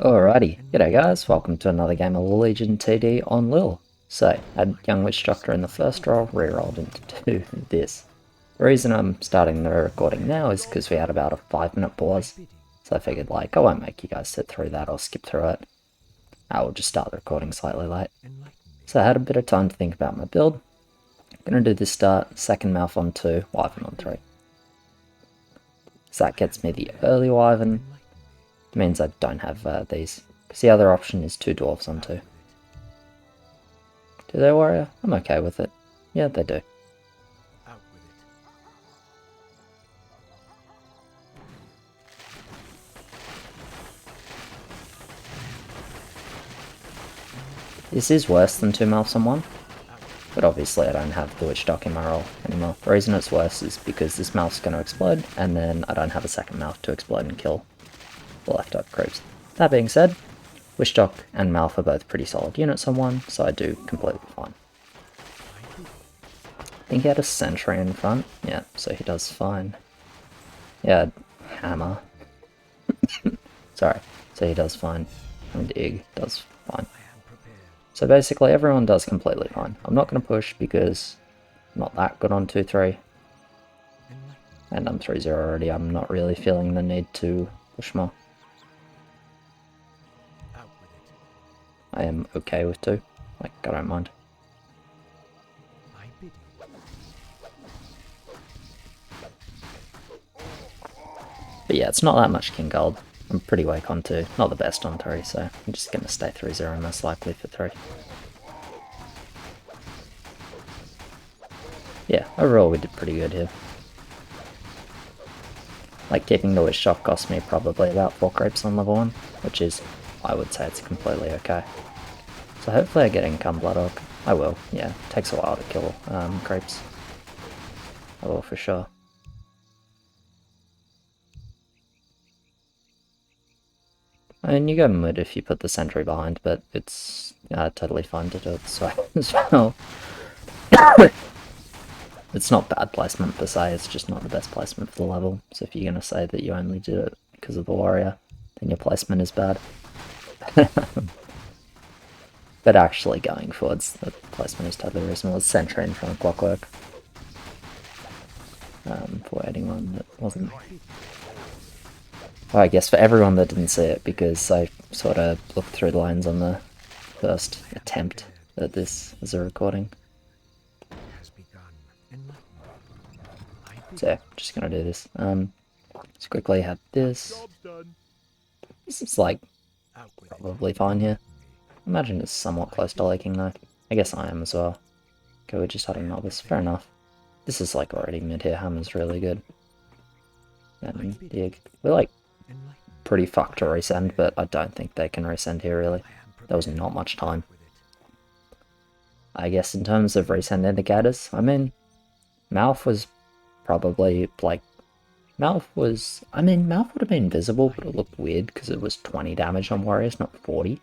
Alrighty, g'day guys, welcome to another game of Legion TD on LIHL. So, had Young Witch Doctor in the first roll, re-rolled into this. The reason I'm starting the recording now is because we had about a 5-minute pause, so I figured I won't make you guys sit through that or skip through it. I will just start the recording slightly late. So I had a bit of time to think about my build. I'm going to do this start, second mouth on 2, wyvern on 3. So that gets me the early wyvern. Means I don't have these, because the other option is 2 dwarves on 2. Do they warrior? I'm okay with it. Yeah, they do. This is worse than 2 mouths on 1, but obviously I don't have the witch dock in my roll anymore. The reason it's worse is because this mouth's going to explode, and then I don't have a second mouth to explode and kill the left up creeps. That being said, witch dock and mouth are both pretty solid units on 1, so I do completely fine. I think he had a sentry in front, yeah, so he does fine. Yeah, hammer. Sorry, so he does fine. And Ig does fine. So basically everyone does completely fine. I'm not going to push because I'm not that good on 2-3. And I'm 3-0 already, I'm not really feeling the need to push more. I am okay with 2, like I don't mind. But yeah, it's not that much King Gold. I'm pretty weak on 2, not the best on 3, so I'm just going to stay 3-0 most likely for 3. Yeah, overall we did pretty good here. Like, keeping the witch shock cost me probably about 4 creeps on level 1, which is, I would say it's completely okay. So hopefully I get income Bloodhawk. I will, yeah, it takes a while to kill creeps. I will for sure. I mean, you go mid if you put the sentry behind, but it's totally fine to do it this way as well. It's not bad placement per se, it's just not the best placement for the level. So if you're going to say that you only did it because of the warrior, then your placement is bad. But actually going forwards, the placement is totally reasonable. It's sentry in front of clockwork. For anyone that wasn't... Well, I guess for everyone that didn't see it, because I sort of looked through the lines on the first attempt at this as a recording. So yeah, just gonna do this. Just quickly have this. This is like probably fine here. I imagine it's somewhat close to leaking though. I guess I am as well. Okay, we're just hunting novice. Fair enough. This is like already mid here. Hammer's really good. And Dig. We're like pretty fucked to resend, but I don't think they can resend here really. There was not much time. I guess in terms of resend indicators, I mean, Mouth was probably like... Mouth would have been visible, but it looked weird because it was 20 damage on warriors, not 40.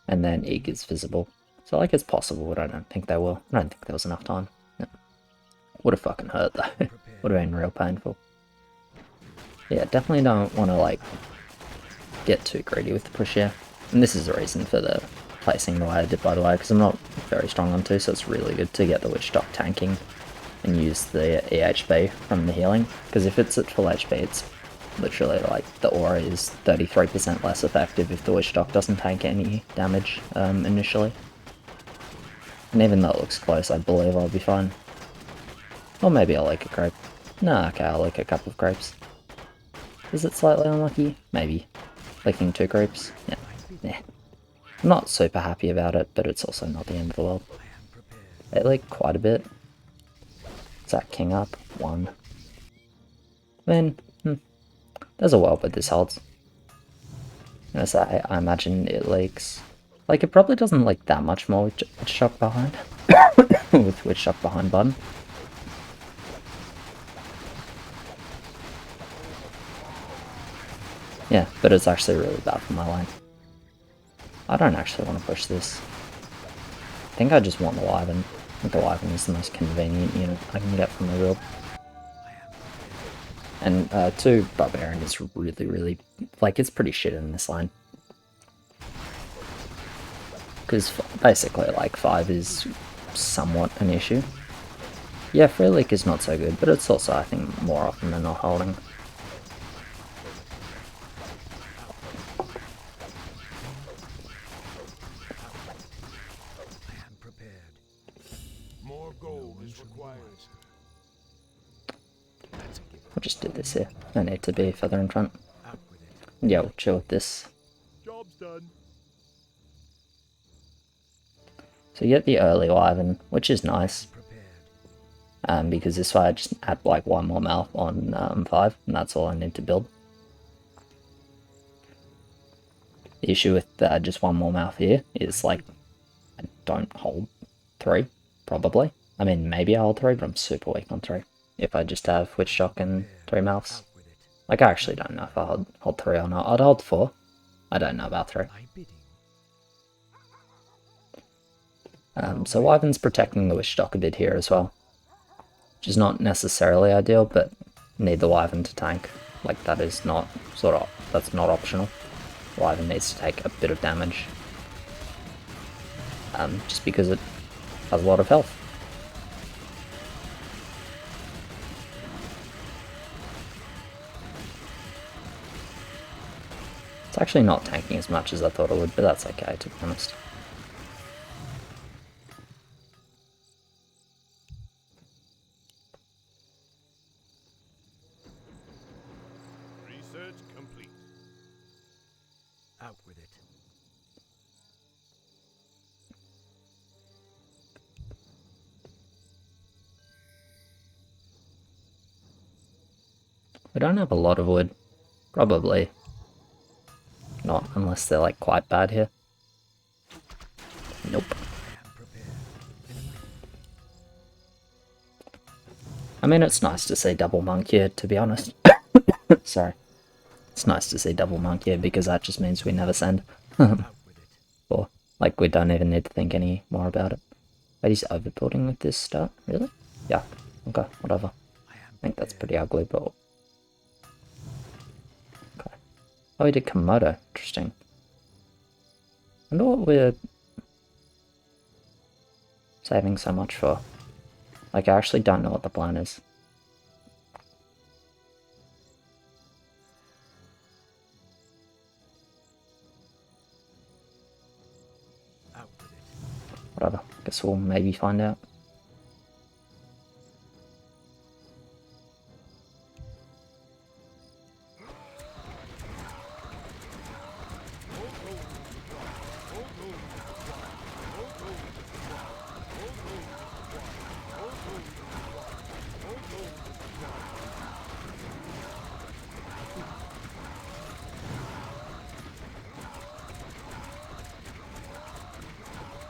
And then Ig is visible. So like it's possible, but I don't think they will. I don't think there was enough time. No. Would have fucking hurt though. Would have been real painful. Yeah, definitely don't want to like get too greedy with the push here. And this is the reason for the placing the way I did, by the way, because I'm not very strong on 2, so it's really good to get the witch dock tanking and use the EHB from the healing. Because if it's at full HP, it's literally like the aura is 33% less effective if the witch dock doesn't tank any damage initially. And even though it looks close, I believe I'll be fine. Or maybe I'll leak a crepe. Nah, okay, I'll leak a couple of crepes. Is it slightly unlucky? Maybe. Leaking 2 crepes? Yeah. Yeah. I'm not super happy about it, but it's also not the end of the world. They leak quite a bit. Is that king up? 1. Then, there's a world where this holds. I imagine it leaks. Like, it probably doesn't leak that much more with witch shock behind. With witch shock behind button. Yeah, but it's actually really bad for my lane. I don't actually want to push this. I think I just want the wyvern. I think the wyvern is the most convenient unit I can get from the build. And 2 Barbarian is really, like, it's pretty shit in this line. Because basically, like, 5 is somewhat an issue. Yeah, Free Leak is not so good, but it's also, I think, more often than not holding. I'll just do this here. No need to be further in front. Yeah, we'll chill with this. Job's done. So you get the early Wyvern, which is nice. Because this way I just add like 1 more mouth on 5, and that's all I need to build. The issue with just 1 more mouth here is like, I don't hold 3, probably. I mean, maybe I'll hold 3, but I'm super weak on 3. If I just have Witch Shock and 3 mouths. Like, I actually don't know if I'll hold 3 or not. I'd hold 4. I don't know about 3. So Wyvern's protecting the Witch Shock a bit here as well. Which is not necessarily ideal, but need the Wyvern to tank. Like, that is not, that's not optional. Wyvern needs to take a bit of damage. Just because it has a lot of health. It's actually not tanking as much as I thought it would, but that's okay, to be honest. Research complete. Out with it. We don't have a lot of wood. Probably not, unless they're like quite bad here. Nope. I mean, it's nice to see double monk here, to be honest. Sorry. It's nice to see double monk here, because that just means we never send. Or, like, we don't even need to think any more about it. But he's overbuilding with this start? Really? Yeah. Okay, whatever. I think that's pretty ugly, but... Okay. Oh, he did Komodo. Interesting. I wonder what we're saving so much for. Like, I actually don't know what the plan is. Whatever. Guess we'll maybe find out.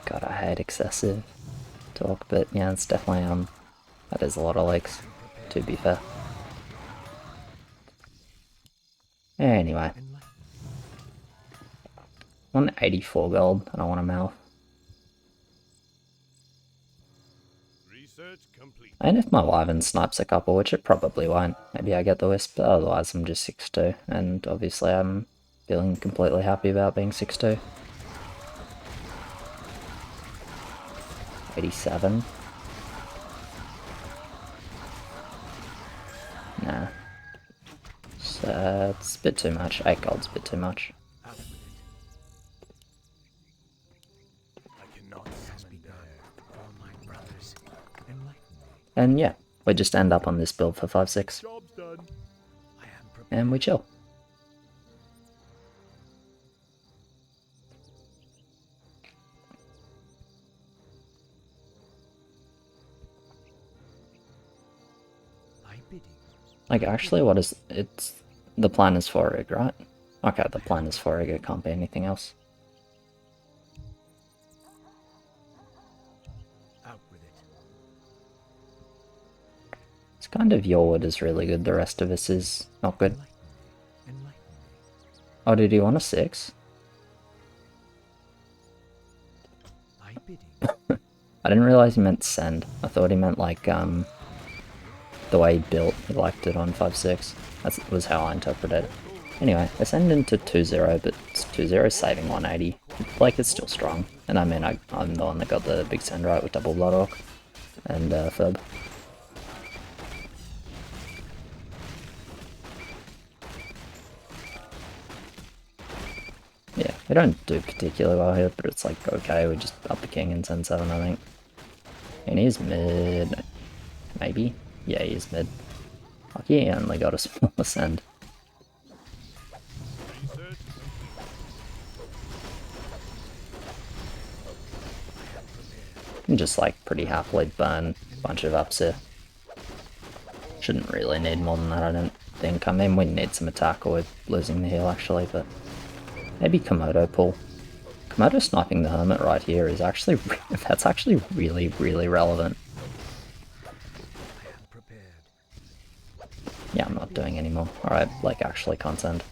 God, I hate excessive talk, but yeah, it's definitely, that is a lot of legs, to be fair. Anyway. 184 gold, I don't want a mouth. Research complete. And if my Wyvern snipes a couple, which it probably won't, maybe I get the Wisp, but otherwise I'm just 6-2, and obviously I'm feeling completely happy about being 6-2. 87. Nah. So it's a bit too much. 8 gold's a bit too much. And yeah, we just end up on this build for 5-6. And we chill. Like, actually, what is... It's... The plan is 4 rig, right? Okay, the plan is 4 rig, it can't be anything else. It's kind of your wood is really good, the rest of us is not good. Oh, did he want a 6? I didn't realize he meant send. I thought he meant like, the the way he built, he liked it on 5-6. That was how I interpreted it. Anyway, I send into 2-0, but 2-0 saving 180. Like, it's still strong. And I mean, I'm the one that got the big send right with double Bloodhawk and Ferb. Yeah, we don't do particularly well here, but it's like, okay, we just up the king and send 7, I think. And he's mid. Maybe? Yeah, he's mid. Lucky he only got a small send. And just like pretty happily burn a bunch of ups here. Shouldn't really need more than that, I don't think. I mean, we need some attack or we're losing the heal actually, but maybe Komodo pull. Komodo sniping the Hermit right here is actually, that's actually really, really relevant. Yeah, I'm not doing anymore. Alright, like actually can't send.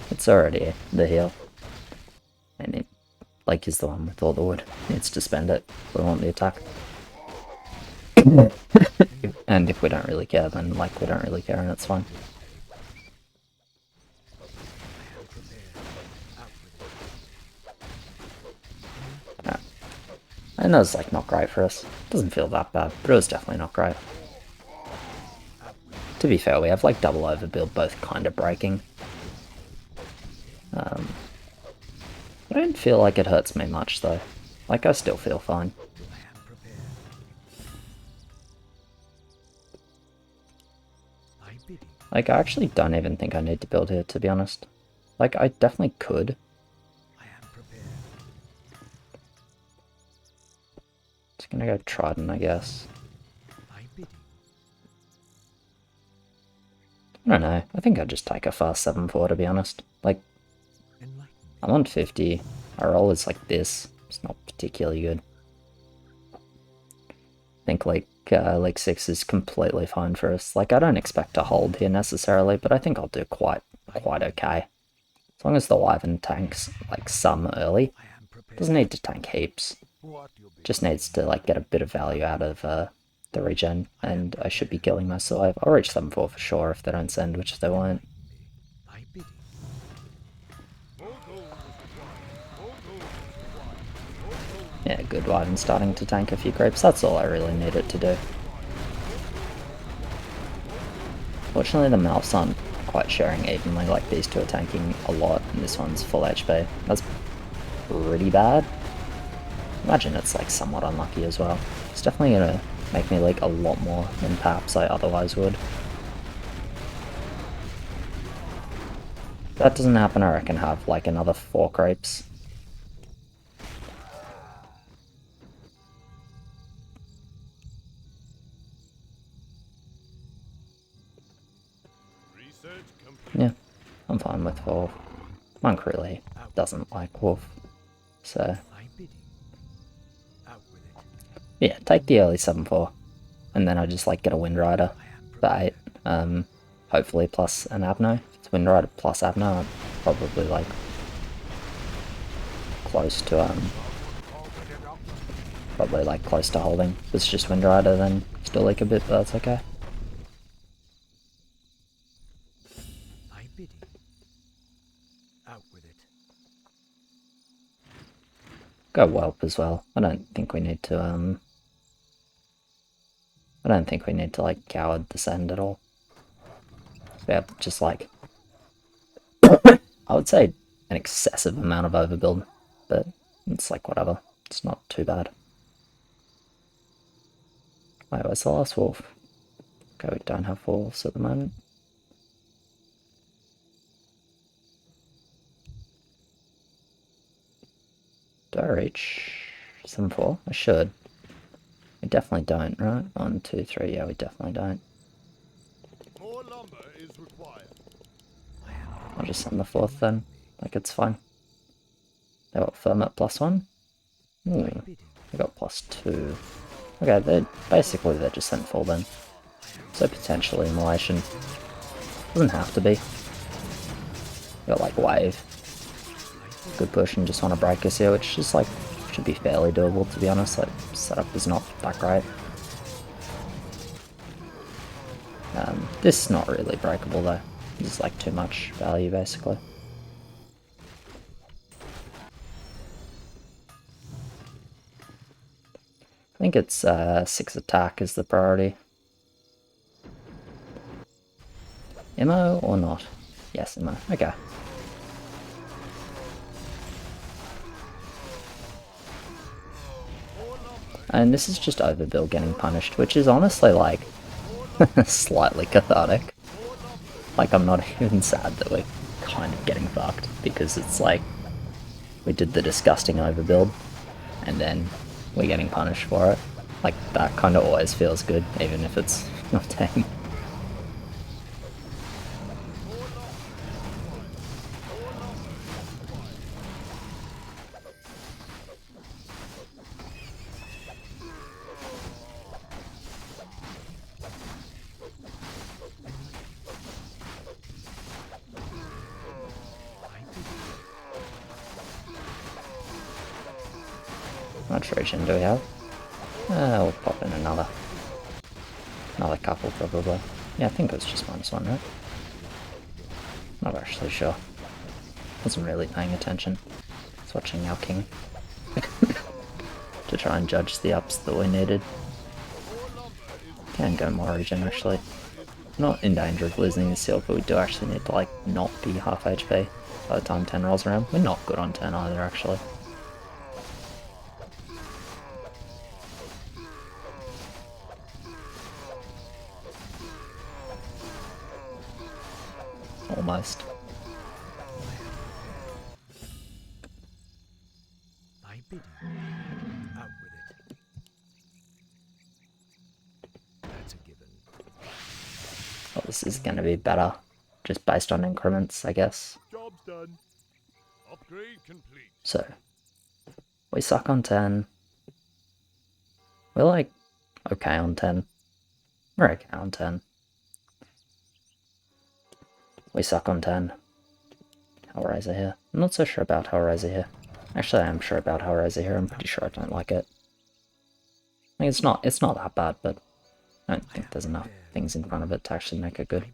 It's already the heal. And it, like, is the one with all the wood. Needs to spend it. We want the attack. And if we don't really care, then like we don't really care and it's fine. Right. I know it's like not great for us. Doesn't feel that bad, but it was definitely not great. To be fair, we have like double overbuild both kind of breaking. I don't feel like it hurts me much though. Like I still feel fine. Like I actually don't even think I need to build here, to be honest. Like I definitely could. Just gonna go Trident, I guess. I don't know, I think I'd just take a fast 7-4 to be honest. Like, I'm on 50, our roll is like this, it's not particularly good. I think like 6 is completely fine for us. Like I don't expect to hold here necessarily, but I think I'll do quite okay. As long as the Wyvern tanks like some early. Doesn't need to tank heaps. Just needs to like get a bit of value out of the regen, and I should be killing most alive. I'll reach 7-4 for sure if they don't send, which they won't. Yeah, good Wyvern starting to tank a few creeps. That's all I really need it to do. Fortunately, the Malphs aren't quite sharing evenly, like these two are tanking a lot, and this one's full HP. That's pretty bad. Imagine it's like somewhat unlucky as well. It's definitely gonna make me leak a lot more than perhaps I otherwise would. If that doesn't happen, I reckon have like another 4 creeps. Yeah, I'm fine with Wolf. Monk really doesn't like Wolf, so yeah, take the early 7-4, and then I just like get a Wind Rider for 8, hopefully plus an Abno. If it's Wind Rider plus Abno, I'm probably like close to holding. If it's just Wind Rider, then still leak a bit, but that's okay. Go Whelp as well. I don't think we need to like coward descend at all. So yeah, just like I would say an excessive amount of overbuild, but it's like whatever. It's not too bad. Wait, where's the last wolf? Okay, we don't have wolves at the moment. Do I reach 7-4? I should. We definitely don't, right? 1, 2, 3, yeah, we definitely don't. More lumber is required. I'll just send the 4th then. Like, it's fine. They got firm at +1? Ooh, they got +2. Okay, they're just sent full then. So potentially immolation. Doesn't have to be. Got like wave. good push and just want to break us here, which is like should be fairly doable to be honest. Like setup is not that great. This is not really breakable though. This is like too much value basically. I think it's 6 attack is the priority. Immo or not? Yes, Immo. Okay. And this is just overbuild getting punished, which is honestly like slightly cathartic. Like I'm not even sad that we're kind of getting fucked, because it's like we did the disgusting overbuild and then we're getting punished for it. Like that kind of always feels good, even if it's not tame. How much regen do we have? We'll pop in another couple probably. Yeah, I think it was just -1, right? Not actually sure. Wasn't really paying attention. I was watching our king to try and judge the ups that we needed. Can go more regen actually. Not in danger of losing the seal, but we do actually need to like not be half HP by the time 10 rolls around. We're not good on 10 either actually. Almost. I bid you. Out with it. That's a given. Well, this is going to be better, just based on increments, I guess. Job's done. Upgrade complete. So, we suck on 10. We're like, okay on 10. We're okay on 10. We suck on 10. Hellraiser here. I'm not so sure about Hellraiser here. Actually, I am sure about Hellraiser here. I'm pretty sure I don't like it. I mean, it's not that bad, but I don't think there's enough things in front of it to actually make it good.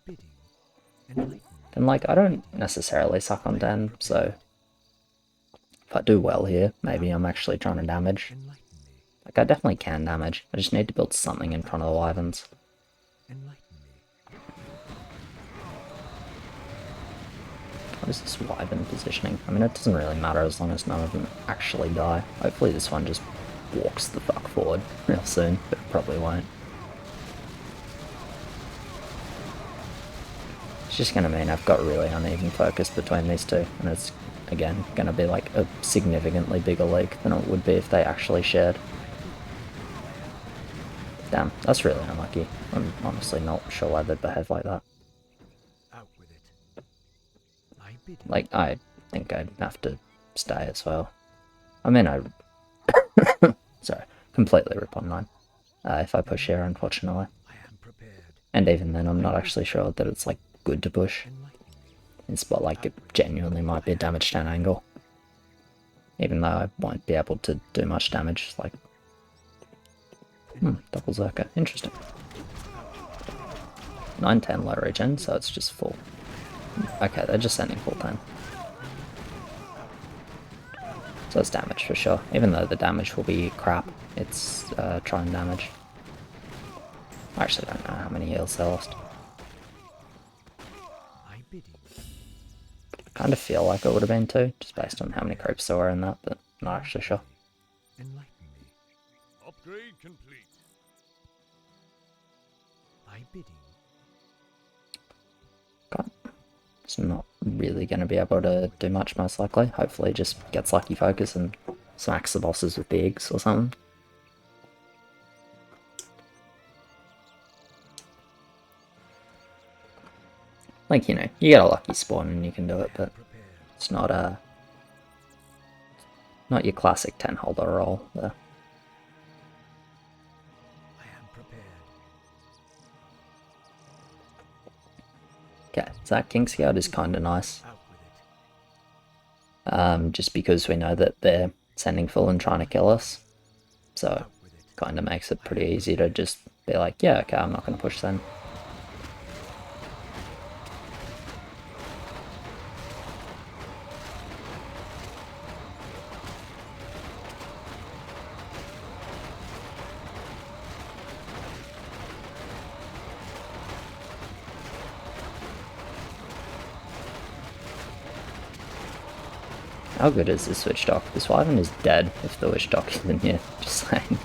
And like, I don't necessarily suck on 10, so if I do well here, maybe I'm actually trying to damage. Like, I definitely can damage. I just need to build something in front of the wyverns. What is this wyvern positioning? I mean, it doesn't really matter as long as none of them actually die. Hopefully this one just walks the fuck forward real soon, but it probably won't. It's just gonna mean I've got really uneven focus between these two, and it's, again, gonna be like a significantly bigger leak than it would be if they actually shared. Damn, that's really unlucky. I'm honestly not sure why they'd behave like that. Like, I think I'd have to stay as well. I mean, sorry, completely rip on 9. If I push here, unfortunately. And even then, I'm not actually sure that it's, like, good to push. It's but like, it genuinely might be a damage 10 angle. Even though I won't be able to do much damage, like... double Zerka. Interesting. 9-10 low regen, so it's just full. Okay, they're just sending full 10. So it's damage for sure. Even though the damage will be crap, it's trying damage. I actually don't know how many heals they lost. I kind of feel like it would have been 2, just based on how many creeps there were in that, but not actually sure. Upgrade complete. Okay. It's not really going to be able to do much, most likely. Hopefully just gets lucky focus and smacks the bosses with the eggs or something. Like, you know, you get a lucky spawn and you can do it, but it's not not your classic 10 holder roll there. Okay, so that King Scout is kind of nice. just because we know that they're sending full and trying to kill us. So kind of makes it pretty easy to just be like, yeah, okay, I'm not going to push then. How good is this Witch Dock? This Wyvern is dead if the Witch Dock is in here, just saying.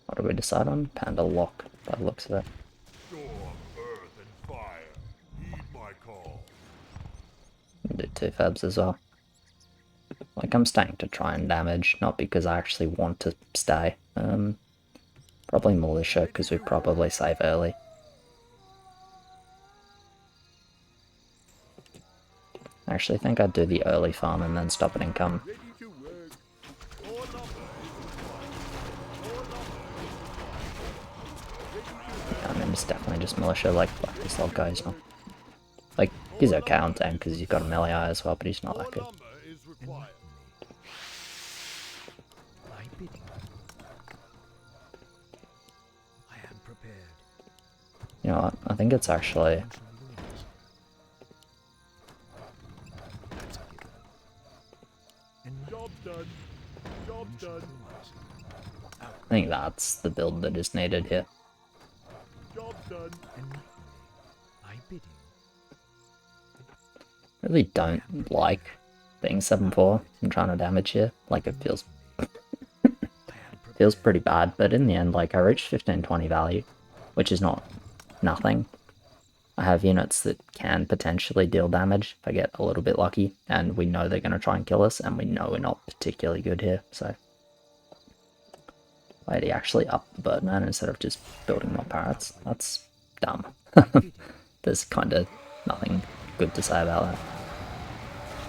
What do we decide on? Panda Lock, by the looks of it. Storm, earth, and fire. Heed my call. Do 2 fabs as well. Like, I'm staying to try and damage, not because I actually want to stay. Probably Militia, because we probably save early. I actually think I'd do the early farm and then stop at income. Ready to work. More lumber is required. More lumber is required. I mean, it's definitely just Militia, like this old guy's not. Like, he's okay on time because he's got a melee eye as well, but he's not that good. Lumber is required. My bidding. I am prepared. You know what? I think it's actually... Job done. Job done. I think that's the build that is needed here. Job done. My bidding. Really don't like being 7-4 and trying to damage here. Like, it feels feels pretty bad, but in the end, like, I reached 15-20 value, which is not nothing. I have units that can potentially deal damage if I get a little bit lucky, and we know they're going to try and kill us, and we know we're not particularly good here, so... Wait, he actually upped the Birdman instead of just building more parrots. That's dumb. There's kind of nothing good to say about that.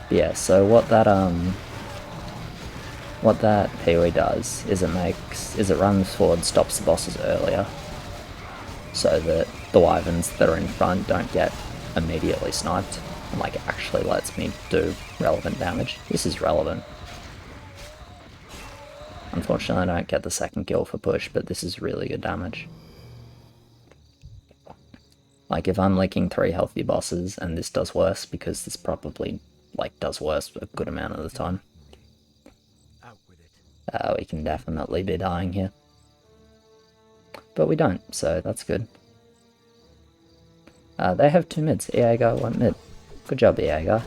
But yeah, so what that PoE does is it runs forward, stops the bosses earlier, so that the wyverns that are in front don't get immediately sniped, and like actually lets me do relevant damage. This is relevant. Unfortunately, I don't get the second kill for push, but this is really good damage. Like, if I'm leaking 3 healthy bosses and this does worse, because this probably, like, does worse a good amount of the time, Out with it. we can definitely be dying here. But we don't, so that's good. They have 2 mids. Iago, 1 mid. Good job, Iago.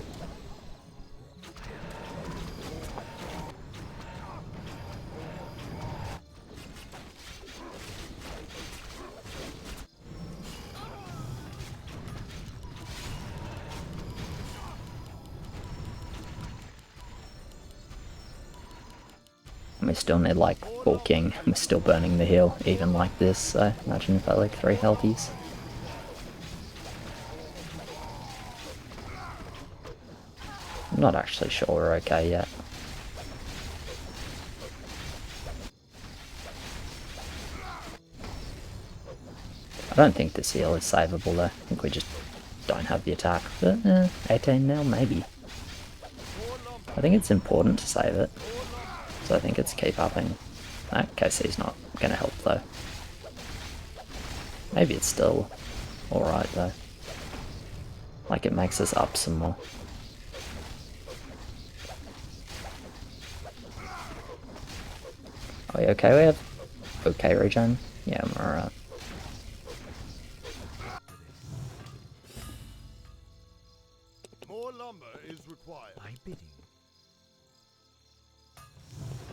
And we still need like full king. We're still burning the heal, even like this, so imagine if I like 3 healthies. I'm not actually sure we're okay yet. I don't think this heal is savable though. I think we just don't have the attack. But 18 now, maybe. I think it's important to save it. So I think it's keep upping. That KC's not going to help though. Maybe it's still alright though. Like, it makes us up some more. Are we okay? We have okay regen? Yeah, I'm alright. More lumber is required. My bidding.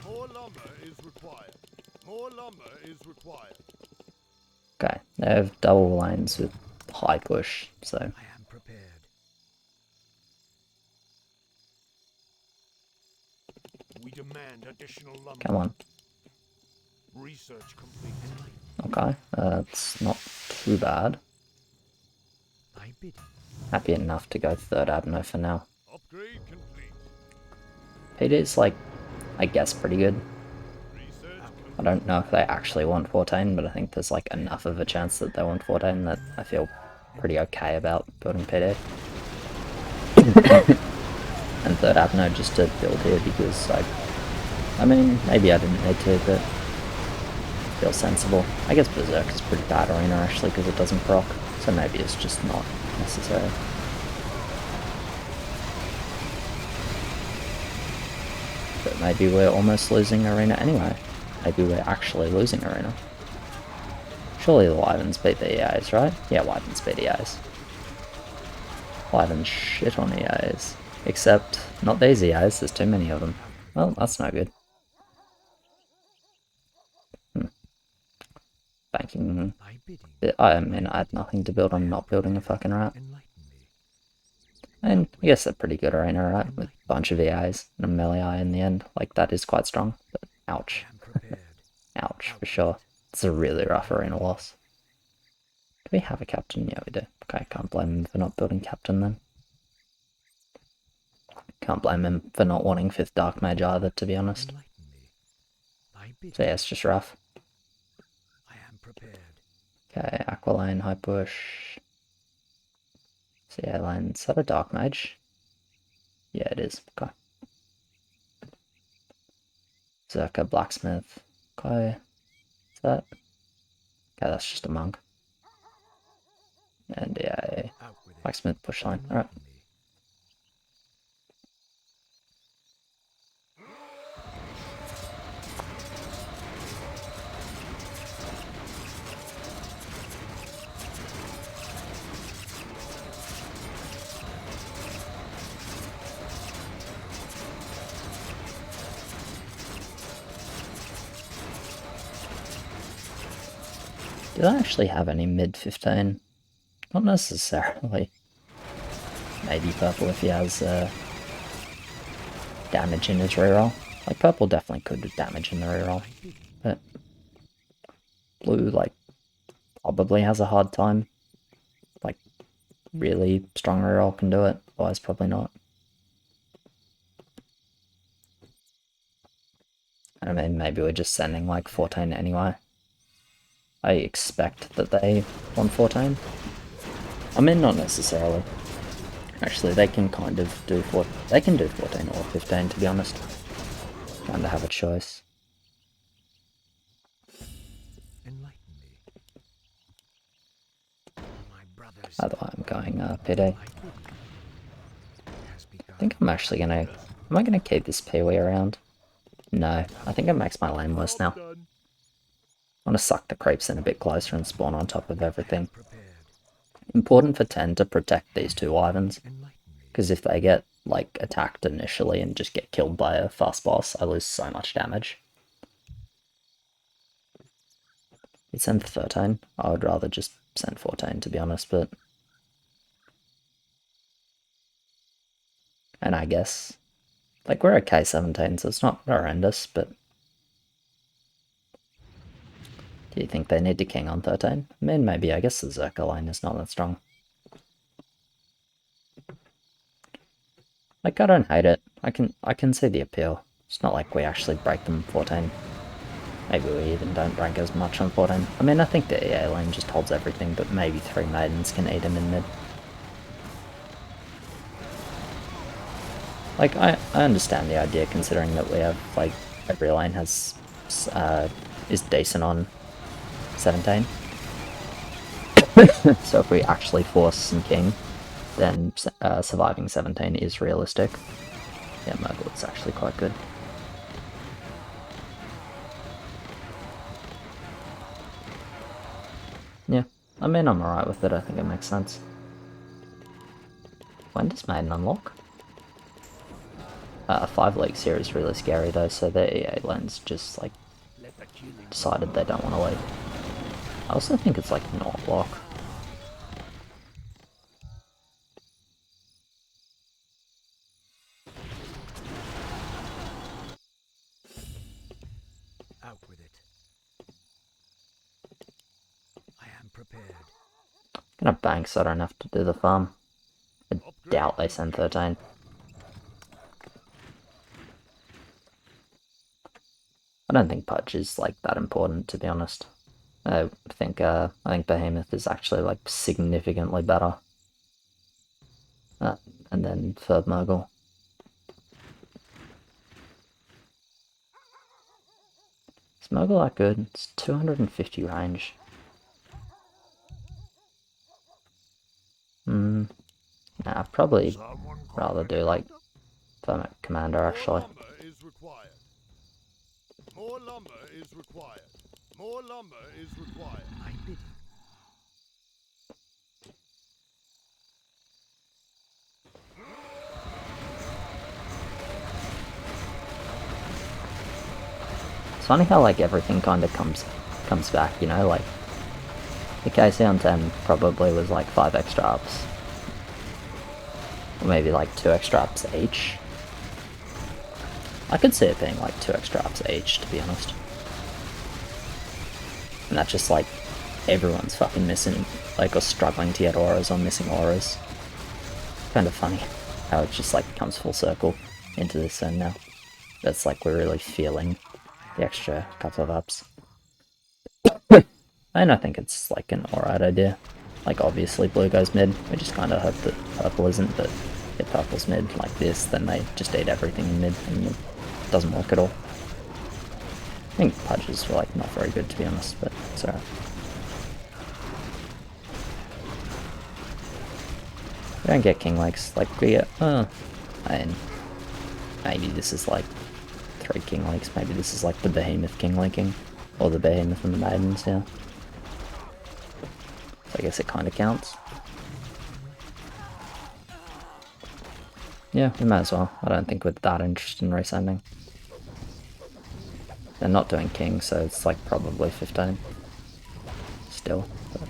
More lumber is required. More lumber is required. Okay, they have double lanes with high push, so I am prepared. We demand additional lumber. come on. Research complete. Okay, that's not too bad. My bidding. Happy enough to go 3rd Abno for now. Upgrade complete. PD's like, I guess, pretty good. Research I don't know if they actually want 14, but I think there's like enough of a chance that they want 14 that I feel pretty okay about building PD. And third app node just to build here because I mean, maybe I didn't need to, but feels sensible. I guess Berserk is pretty bad arena actually because it doesn't proc, so maybe it's just not necessary. But maybe we're almost losing arena anyway. Maybe we're actually losing arena. Surely the Wyverns beat the EAs, right? Yeah, Wyverns beat EAs. Wyverns shit on EAs. Except, not these EAs, there's too many of them. Well, that's no good. Banking... I mean, I had nothing to build, I'm not building a fucking rat. And I guess they're pretty good arena, right? With a bunch of EAs and a melee in the end. Like, that is quite strong, but ouch. Ouch, for sure. It's a really rough arena loss. Do we have a captain? Yeah, we do. Okay, can't blame him for not building captain then. Can't blame him for not wanting 5th Dark Mage either, to be honest. So yeah, it's just rough. Okay, Aqua Lane, High Push. CA Lane, is that a Dark Mage? Yeah, it is. Okay. Zerka, Blacksmith. Okay. Is that? Okay, that's just a monk. And yeah, Blacksmith, push line. Alright. Did I actually have any mid 15? Not necessarily. Maybe purple if he has damage in his reroll. Like purple definitely could do damage in the reroll. But blue like probably has a hard time. Like really strong reroll can do it, otherwise probably not. I mean maybe we're just sending like 14 anyway. I expect that they want 14. I mean, not necessarily. Actually, they can kind of do 14. They can do 14 or 15, to be honest. Kind of have a choice. By the way, I'm going PD. I think I'm actually gonna... Am I gonna keep this Pee-wee around? No, I think it makes my lane worse now. I want to suck the creeps in a bit closer and spawn on top of everything. Important for 10 to protect these two Wyverns, because if they get like attacked initially and just get killed by a fast boss, I lose so much damage. It's send 13. I would rather just send 14 to be honest, but... And I guess... Like, we're okay 17, so it's not horrendous, but... Do you think they need to king on 13? I mean, maybe. I guess the Zerka line is not that strong. Like, I don't hate it. I can see the appeal. It's not like we actually break them 14. Maybe we even don't break as much on 14. I mean, I think the EA lane just holds everything, but maybe 3 maidens can eat him in mid. Like, I understand the idea, considering that we have, like, every lane has, is decent on 17. So if we actually force some king, then surviving 17 is realistic. Yeah, Murgle's actually quite good. Yeah, I mean, I'm alright with it, I think it makes sense. When does Maiden unlock? 5 leagues here is really scary though, so the EA lane's just like decided they don't want to leave. I also think it's like not lock. Out with it. I am prepared. I'm gonna bank so I don't have to do the farm. I doubt they send 13. I don't think Pudge is like that important, to be honest. I think Behemoth is actually like significantly better. And then Third Murgle. Is Murgle that good? It's 250 range. Nah, I'd probably rather do like Thermic Commander actually. More lumber is required. More lumber is required. More lumber is required. My bidding. It's funny how like everything kind of comes back, you know, like the KC on 10 probably was like 5 extra ups. Or maybe like 2 extra ups each. I could see it being like 2 extra ups each, to be honest. And that's just like everyone's fucking missing, like, or struggling to get auras or missing auras. Kind of funny how it just like comes full circle into this end now. That's like we're really feeling the extra couple of ups. And I think it's like an alright idea. Like obviously blue goes mid, we just kind of hope that purple isn't, but if purple's mid like this, then they just eat everything in mid and it doesn't work at all. I think Pudges were like not very good, to be honest, but it's alright. We don't get King Lakes, like we get, and maybe this is like 3 King Lakes, maybe this is like the Behemoth King Laking, or the Behemoth and the Maidens, yeah. So I guess it kind of counts. Yeah, we might as well. I don't think we're that interested in resending. They're not doing King, so it's like probably 15. Still. But.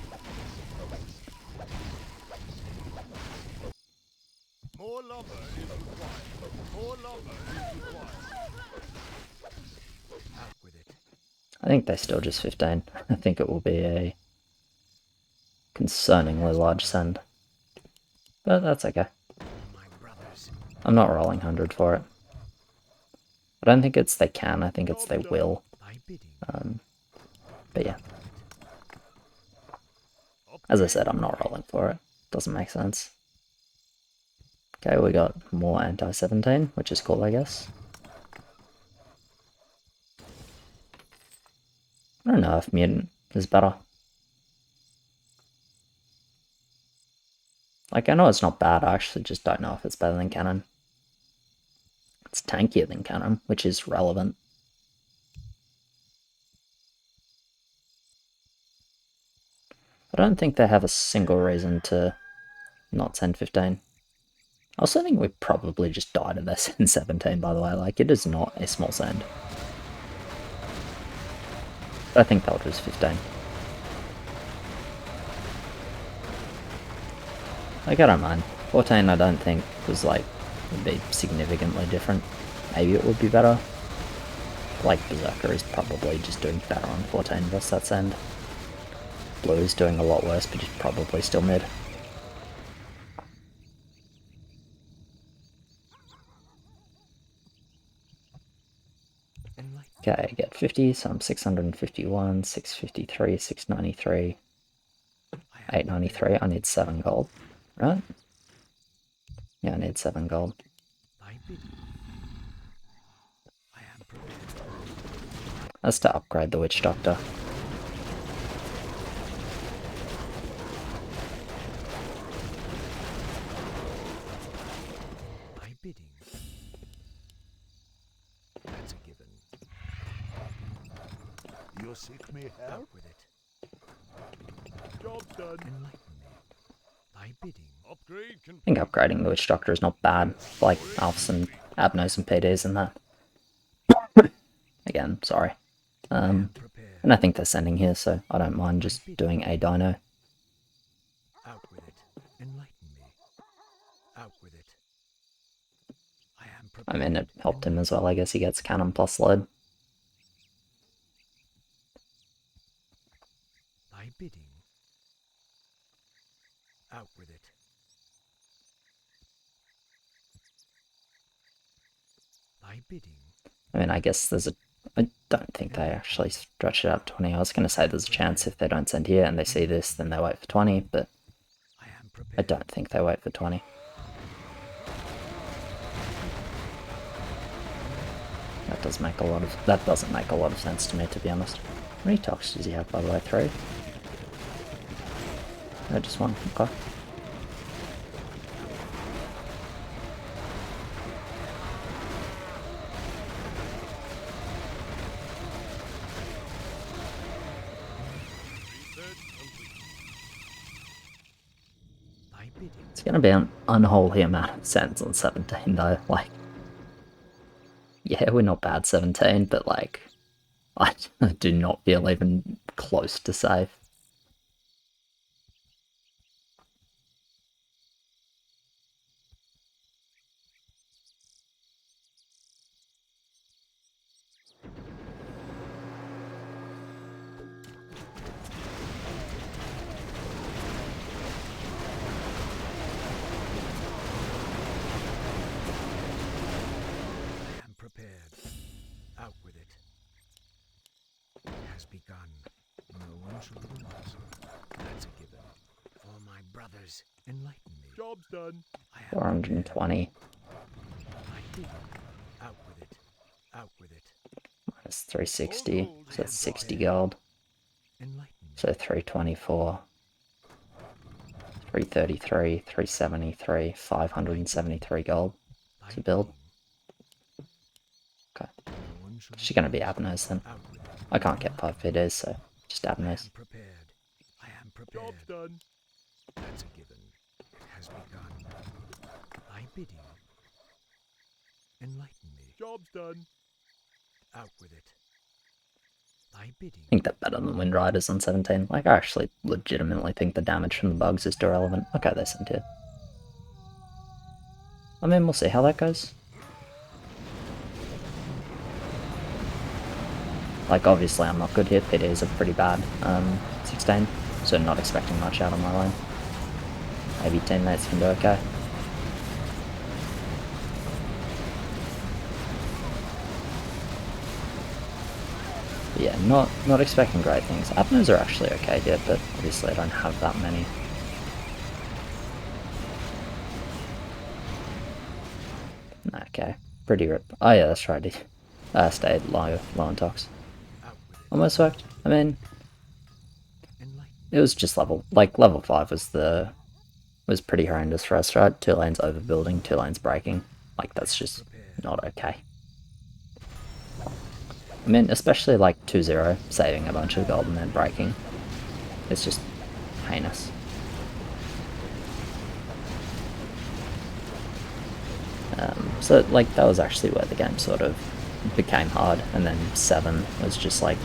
More lumber is required. More lumber is required. Out with it. I think they're still just 15. I think it will be a concerningly large send. But that's okay. My brothers. I'm not rolling 100 for it. I don't think it's they can, I think it's they will. My bidding. But yeah. As I said, I'm not rolling for it. Doesn't make sense. Okay, we got more anti-17, which is cool, I guess. I don't know if mutant is better. Like, I know it's not bad, I actually just don't know if it's better than Cannon. It's tankier than Cannon, which is relevant. I don't think they have a single reason to not send 15. I also think we probably just died of their send 17, by the way. Like, it is not a small send. But I think they'll just 15. Like, I don't mind. 14 I don't think was like, would be significantly different. Maybe it would be better. Like, Berserker is probably just doing better on 14 versus that send. Blue is doing a lot worse, but he's probably still mid. Okay, I get 50, so I'm 651, 653, 693, 893. I need 7 gold, right? Yeah, I need 7 gold. That's to upgrade the Witch Doctor. My bidding. That's a given. You seek me Out help? with it. Job done. Enlighten me. My bidding. Upgrade I think upgrading the Witch Doctor is not bad. Like, Alphs and Abnos and PDs and that. Again, sorry. And I think they're sending here, so I don't mind just doing a dino. Out with it. Enlighten me. Out with it. I am I prepared. mean, it helped him as well. I guess he gets cannon plus lead. My bidding. Out with it. My bidding. I mean, I guess there's a I don't think they actually stretch it out to 20. I was going to say there's a chance if they don't send here and they see this, then they wait for 20, but I am I prepared. don't think they wait for 20. That doesn't make a lot of sense to me, to be honest. How many talks does he have, by the way? 3? No, just 1. Okay. Research complete. Thy bidding. It's gonna be an unholy amount of cents on 17 though, like... Yeah, we're not bad 17, but like... I do not feel even close to safe. I am prepared. Out with it. It has begun. No one shall be lost. That's a given. For my brothers, enlighten me. Job's done. I am 420 thy bidding. Out with it. Out with it. minus 360, so that's 60 gold. Enlighten me. So 324, 333, 373, 573 gold Thy to build. bidding. Okay. No one shall She's gonna be Abnos then. out with it. I can't get 5 PDs, so just I am Abnos. prepared. I am Job's prepared. done. That's a given. It has begun. Thy bidding. Enlighten me. Job's done. Out with it. Thy bidding. I think they're better than Wind Riders on 17. Like, I actually legitimately think the damage from the bugs is still relevant. Okay, they sent it. I mean, we'll see how that goes. Like, obviously I'm not good here. PDs are pretty bad. 16, so not expecting much out of my lane. Maybe teammates can do okay. But yeah, not expecting great things. Abnos are actually okay here, but obviously I don't have that many. Okay, pretty rip. Oh yeah, that's right. Stayed low on tox. Out with it. Almost worked. I mean, Enlighten. it was just level 5 was pretty horrendous for us, right? 2 lanes overbuilding, 2 lanes breaking. Like, that's just not okay. I mean, especially like 2-0, saving a bunch of gold and then breaking. It's just heinous. So, like, that was actually where the game sort of became hard, and then 7 was just like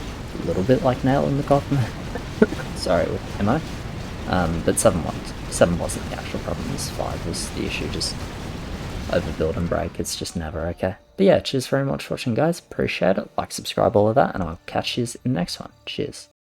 a little bit like nail in the coffin. Sorry with MO. But 7 wasn't the actual problem, this 5 was the issue, just overbuild and break, it's just never okay. But yeah, cheers very much for watching guys, appreciate it, like, subscribe, all of that, and I'll catch you in the next one. Cheers.